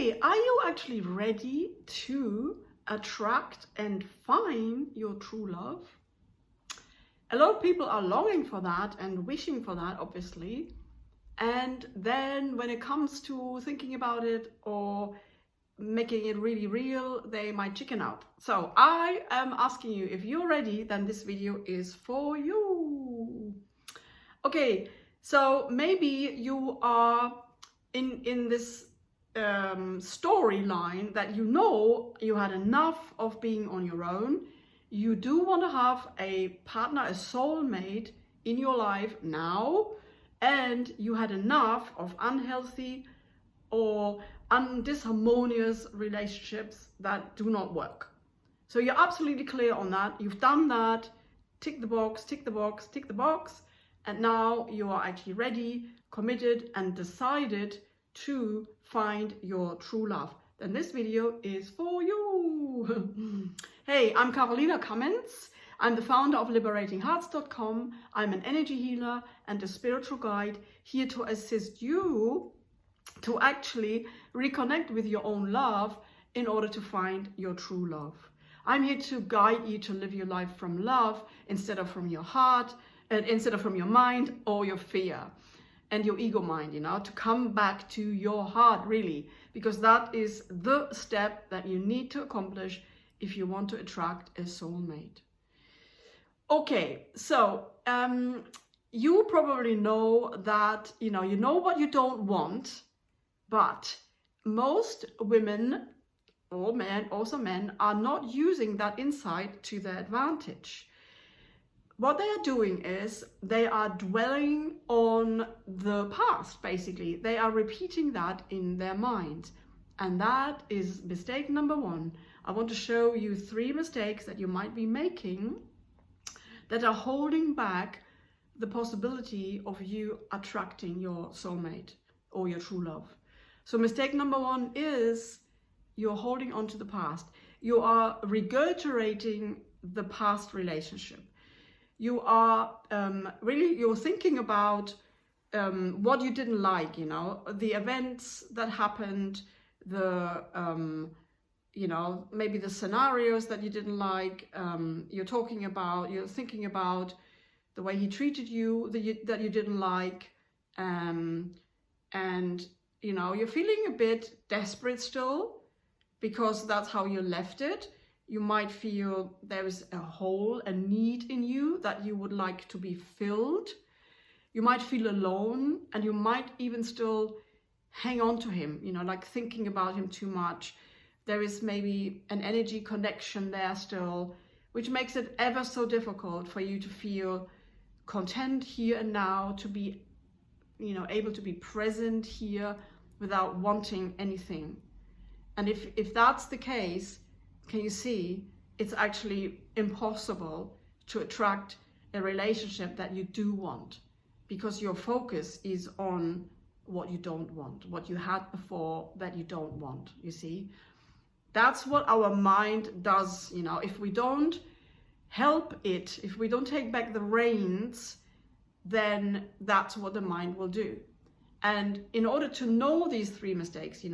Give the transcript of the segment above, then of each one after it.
Okay, are you actually ready to attract and find your true love? A lot of people are longing for that and wishing for that, obviously. And then when it comes to thinking about it or making it really real, they might chicken out. So I am asking you, if you're ready, then this video is for you. Okay, so maybe you are in this storyline that you had enough of being on your own. You do want to have a partner, a soulmate in your life now, and you had enough of unhealthy or disharmonious relationships that do not work. So you're absolutely clear on that. You've done that. Tick the box, tick the box, tick the box. And now you are actually ready, committed, and decided to find your true love. Then this video is for you. Hey, I'm Cummins. I'm the founder of liberatinghearts.com. I'm an energy healer and a spiritual guide here to assist you to actually reconnect with your own love in order to find your true love. I'm here to guide you to live your life from love instead of from your heart, instead of from your mind or your fear and your ego mind, to come back to your heart really, because that is the step that you need to accomplish if you want to attract a soulmate. Okay, so you probably know that, you know what you don't want, but most women or men, also men, are not using that insight to their advantage. What they are doing is they are dwelling on the past, basically. They are repeating that in their mind. And that is mistake number one. I want to show you 3 mistakes that you might be making that are holding back the possibility of you attracting your soulmate or your true love. So mistake number 1 is you're holding on to the past. You are regurgitating the past relationship. You are you're thinking about what you didn't like, the events that happened, the, maybe the scenarios that you didn't like. You're thinking about the way he treated you, that you didn't like. And, you're feeling a bit desperate still because that's how you left it. You might feel there is a hole, a need in you that you would like to be filled. You might feel alone, and you might even still hang on to him, like thinking about him too much. There is maybe an energy connection there still, which makes it ever so difficult for you to feel content here and now, to be, able to be present here without wanting anything. And if that's the case, can you see, it's actually impossible to attract a relationship that you do want, because your focus is on what you don't want, what you had before that you don't want, you see. That's what our mind does, if we don't help it, if we don't take back the reins, then that's what the mind will do. And in order to know these 3 mistakes,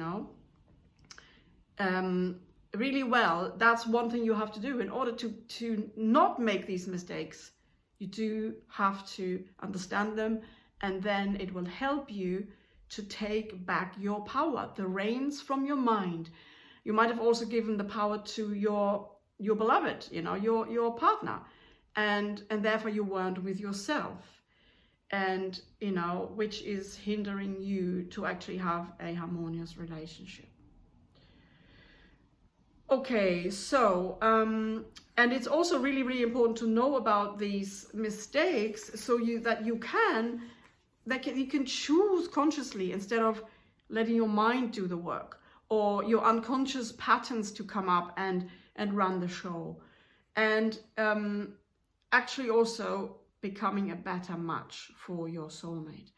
really well, that's one thing you have to do. In order to not make these mistakes, you do have to understand them, and then it will help you to take back your power, the reins from your mind. You might have also given the power to your beloved, your partner, and therefore you weren't with yourself, and which is hindering you to actually have a harmonious relationship. Okay, so, and it's also really, really important to know about these mistakes so that you can choose consciously instead of letting your mind do the work, or your unconscious patterns to come up and run the show. And actually also becoming a better match for your soulmate.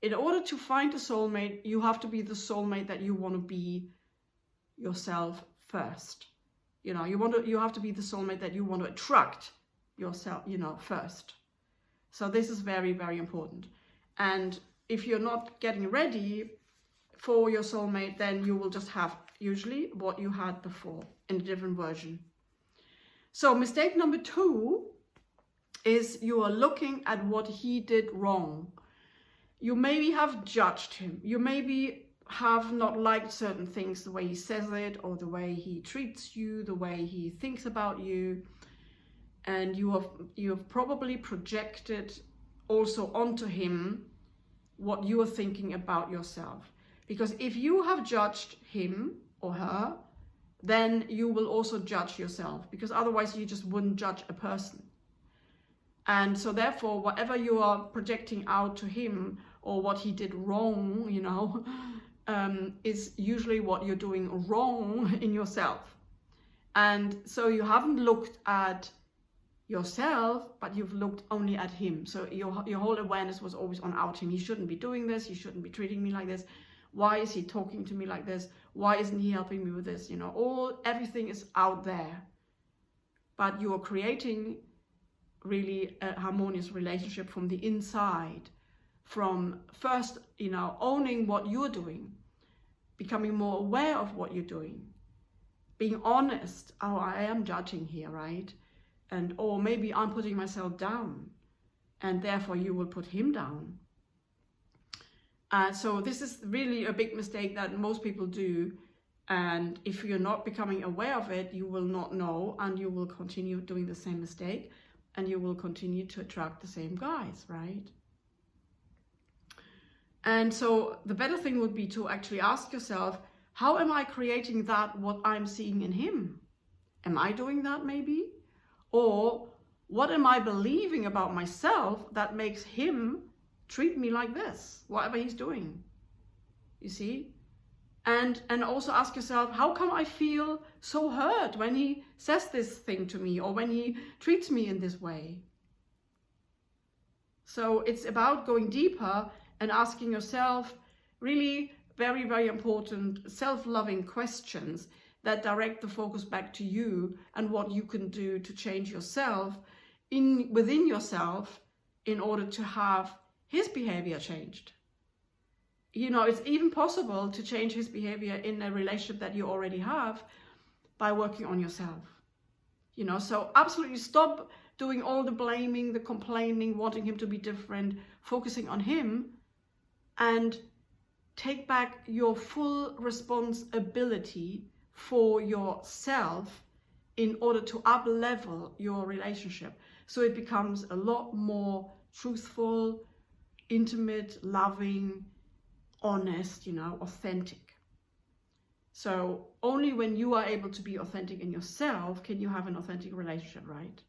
In order to find a soulmate, you have to be the soulmate that you want to be yourself first. You have to be the soulmate that you want to attract yourself, first. So this is very, very important. And if you're not getting ready for your soulmate, then you will just have usually what you had before in a different version. So mistake number 2 is you are looking at what he did wrong. You maybe have judged him. You maybe have not liked certain things, the way he says it, or the way he treats you, the way he thinks about you. And you have probably projected also onto him what you are thinking about yourself. Because if you have judged him or her, then you will also judge yourself, because otherwise you just wouldn't judge a person. And so therefore, whatever you are projecting out to him or what he did wrong, you know, is usually what you're doing wrong in yourself. And so you haven't looked at yourself, but you've looked only at him. So your whole awareness was always on him. He shouldn't be doing this. He shouldn't be treating me like this. Why is he talking to me like this? Why isn't he helping me with this? You know, everything is out there. But you are creating really a harmonious relationship from the inside, from first, you know, owning what you're doing, becoming more aware of what you're doing, being honest. Oh, I am judging here, right? And or maybe I'm putting myself down, and therefore you will put him down. So this is really a big mistake that most people do. And if you're not becoming aware of it, you will not know, and you will continue doing the same mistake, and you will continue to attract the same guys, right? And so the better thing would be to actually ask yourself, how am I creating that, what I'm seeing in him? Am I doing that maybe? Or what am I believing about myself that makes him treat me like this, whatever he's doing? You see? And also ask yourself, how come I feel so hurt when he says this thing to me, or when he treats me in this way? So it's about going deeper and asking yourself really very, very important self-loving questions that direct the focus back to you and what you can do to change yourself within yourself in order to have his behavior changed. You know, it's even possible to change his behavior in a relationship that you already have by working on yourself. You know, so absolutely stop doing all the blaming, the complaining, wanting him to be different, focusing on him, and take back your full responsibility for yourself in order to up-level your relationship. So it becomes a lot more truthful, intimate, loving, honest, you know, authentic. So only when you are able to be authentic in yourself can you have an authentic relationship, right?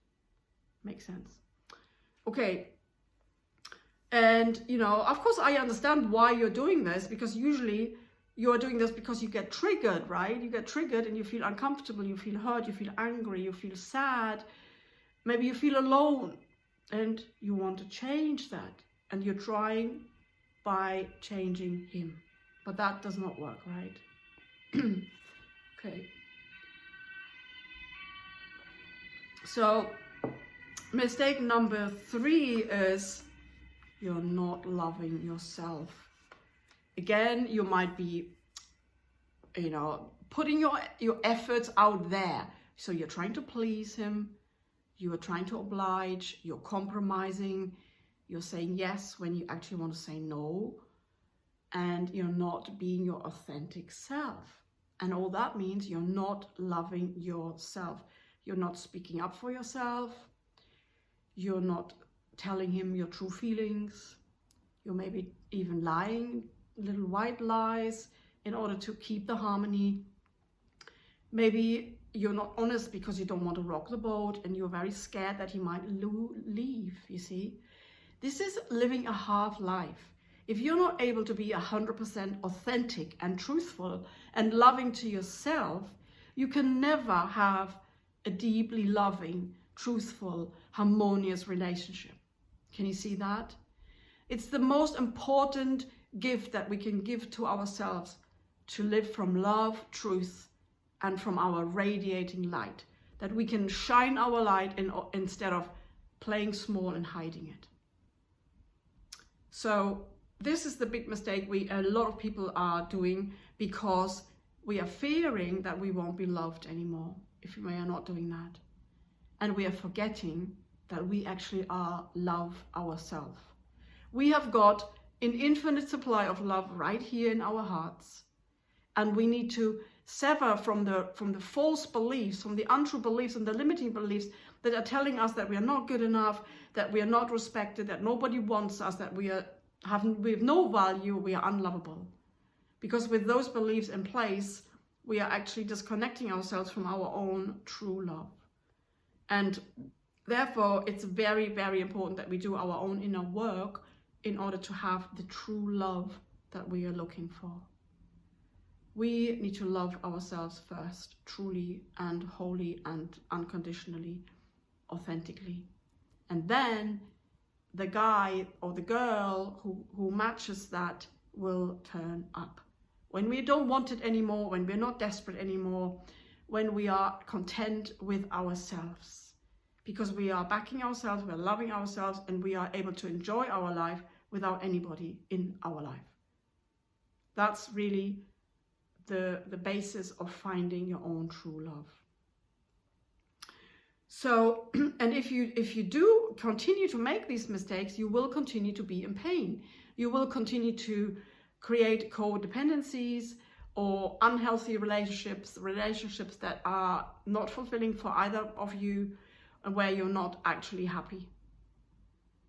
Makes sense. Okay. And, you know, of course I understand why you're doing this, because usually you're doing this because you get triggered, right? You get triggered and you feel uncomfortable, you feel hurt, you feel angry, you feel sad. Maybe you feel alone and you want to change that. And you're trying by changing him, but that does not work, right? Okay. So mistake number 3 is you're not loving yourself. Again, you might be, you know, putting your efforts out there. So you're trying to please him, you are trying to oblige, you're compromising, you're saying yes when you actually want to say no, and you're not being your authentic self. And all that means you're not loving yourself. You're not speaking up for yourself. You're not telling him your true feelings. You're maybe even lying, little white lies, in order to keep the harmony. Maybe you're not honest because you don't want to rock the boat and you're very scared that he might leave, you see. This is living a half life. If you're not able to be 100% authentic and truthful and loving to yourself, you can never have a deeply loving, truthful, harmonious relationship. Can you see that? It's the most important gift that we can give to ourselves, to live from love, truth, and from our radiating light, that we can shine our light instead of playing small and hiding it. So this is the big mistake a lot of people are doing, because we are fearing that we won't be loved anymore if we are not doing that. And we are forgetting that we actually are love ourselves. We have got an infinite supply of love right here in our hearts. And we need to sever from the false beliefs, from the untrue beliefs and the limiting beliefs that are telling us that we are not good enough, that we are not respected, that nobody wants us, that we have no value, we are unlovable. Because with those beliefs in place, we are actually disconnecting ourselves from our own true love. And therefore, it's very, very important that we do our own inner work in order to have the true love that we are looking for. We need to love ourselves first, truly and wholly and unconditionally, authentically. And then the guy or the girl who matches that will turn up. When we don't want it anymore, when we're not desperate anymore, when we are content with ourselves. Because we are backing ourselves, we're loving ourselves, and we are able to enjoy our life without anybody in our life. That's really the basis of finding your own true love. So, and if you do continue to make these mistakes, you will continue to be in pain. You will continue to create codependencies or unhealthy relationships that are not fulfilling for either of you, and where you're not actually happy.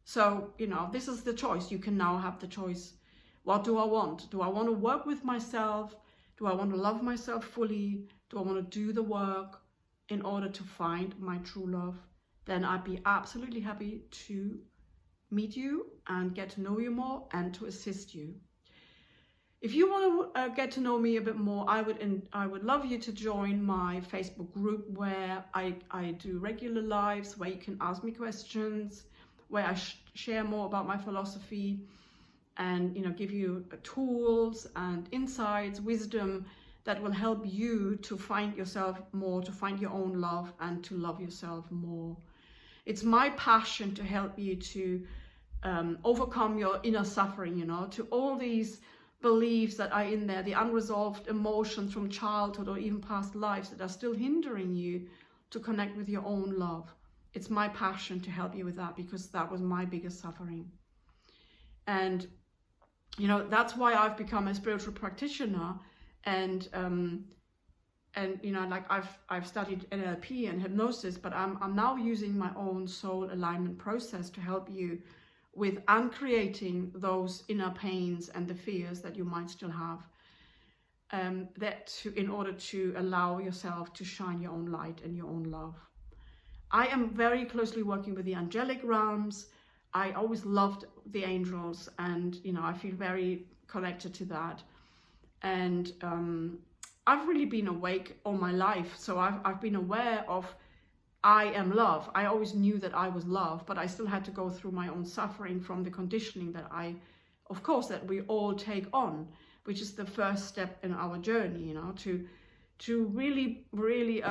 So, this is the choice. You can now have the choice. What do I want? Do I want to work with myself? Do I want to love myself fully? Do I want to do the work in order to find my true love? Then I'd be absolutely happy to meet you and get to know you more and to assist you. If you want to get to know me a bit more, I would love you to join my Facebook group, where I do regular lives, where you can ask me questions, where I share more about my philosophy, and give you tools and insights, wisdom that will help you to find yourself more, to find your own love, and to love yourself more. It's my passion to help you to overcome your inner suffering, to all these beliefs that are in there, the unresolved emotions from childhood or even past lives that are still hindering you to connect with your own love. It's my passion to help you with that, because that was my biggest suffering. And that's why I've become a spiritual practitioner, and I've studied NLP and hypnosis, but I'm now using my own soul alignment process to help you with uncreating those inner pains and the fears that you might still have, in order to allow yourself to shine your own light and your own love. I am very closely working with the angelic realms. I always loved the angels, and I feel very connected to that. And I've really been awake all my life, so I've been aware of I am love. I always knew that I was love, but I still had to go through my own suffering from the conditioning that that we all take on, which is the first step in our journey, to really, really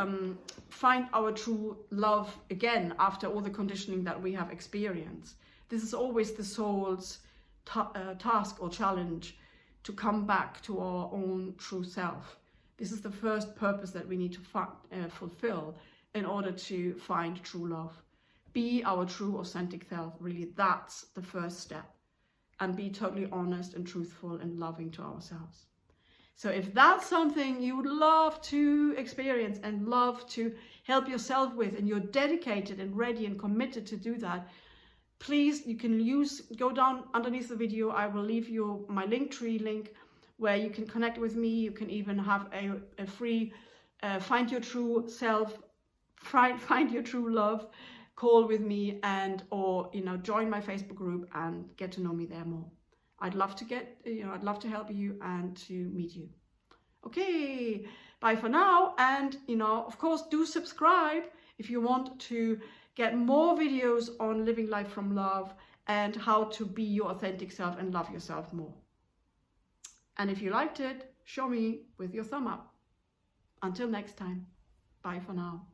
find our true love again after all the conditioning that we have experienced. This is always the soul's task or challenge, to come back to our own true self. This is the first purpose that we need to fulfill in order to find true love. Be our true authentic self, really, that's the first step. And be totally honest and truthful and loving to ourselves. So if that's something you would love to experience and love to help yourself with, and you're dedicated and ready and committed to do that, please, you can go down underneath the video. I will leave you my Linktree link, where you can connect with me. You can even have a free find your true self, find your true love call with me, or join my Facebook group and get to know me there more. I'd love to help you and to meet you. Okay, bye for now. And of course, do subscribe if you want to get more videos on living life from love and how to be your authentic self and love yourself more. And if you liked it, show me with your thumb up. Until next time, bye for now.